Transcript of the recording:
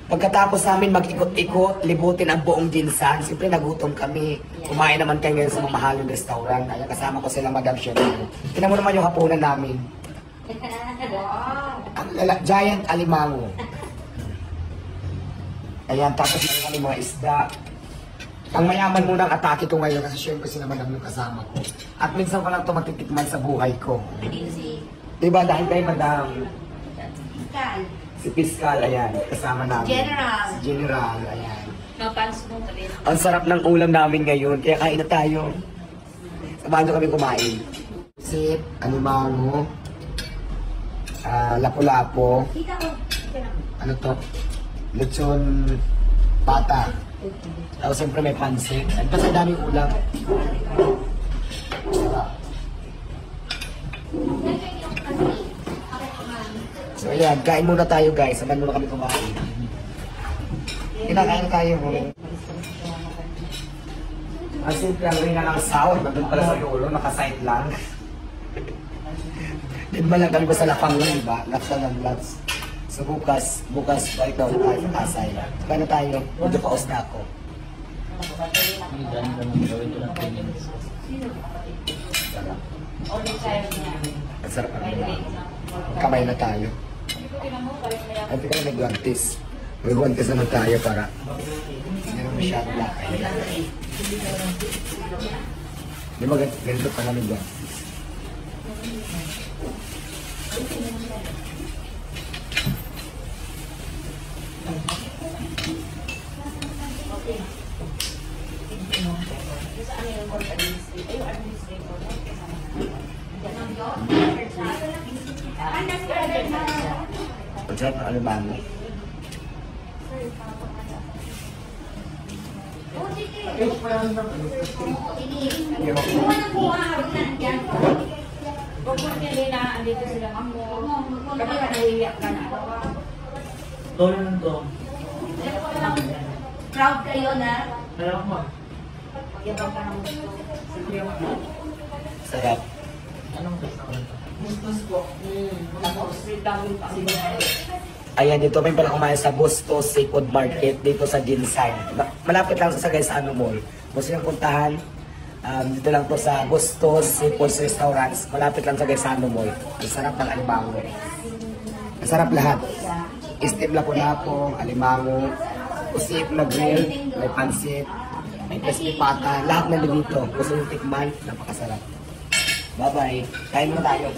Pagkatapos namin mag-ikot-ikot, libutin ang buong Ginsan, siyempre nagutom kami. Kumain naman kayo ngayon sa mamahaling restaurant. Kaya kasama ko sila Madam Cheryl. Tingnan mo naman yung hapunan namin. Ang giant alimango. Ayan, tapos meron kami mga isda. Ang mayaman muna ang atake ko ngayon kasi syempre sila Madam yung kasama ko. At minsan ko lang ito matitikman sa buhay ko. Diba dahil kay Madam? Si Piskal, ayan, kasama namin. General. Si General, ayan. Mapans mo kami. Ang sarap ng ulam namin ngayon, kaya kain na tayo. Samahan nyo kami kumain. Sip, alimango, lapu-lapo, ano to? Lechon pata. Tapos siyempre may pansit. At basta daming ulam. So ayan, kain muna tayo guys. Samahan muna kami kumain. Kinakain na tayo. Ang simple ang rin na ng sound. Nandun pala sa dulo, nakasight lang. Di ba lang kami ba sa lapang lang, diba? Laps lang ng laps. So bukas balik na ulit tayo sa Pasay. Kain na tayo. Medyo paus na ako. Ang sarap ang kamay na tayo. At ikaw may guantes. May guantes naman tayo para hindi naman masyadong lakay. Di ba ganito pa namin guantes? Pagkat ano ba mo? Proud kayo na? Sarap. Ayan, dito may pala kumain sa Bustos Seafood Market dito sa Ginsan. Malapit lang sa Gaisano Mall. Gusto niyong puntahan, dito lang to sa Bustos Seafood Restaurants. Malapit lang sa Gaisano Mall. Ang sarap ng alimango. Ang sarap lahat. Steam lapu-lapo, alimango, usip na grill, may pansit, may crispy pata. Lahat na dito. Gusto niyong tikman, napakasarap. Bye-bye. Kain mo tayo.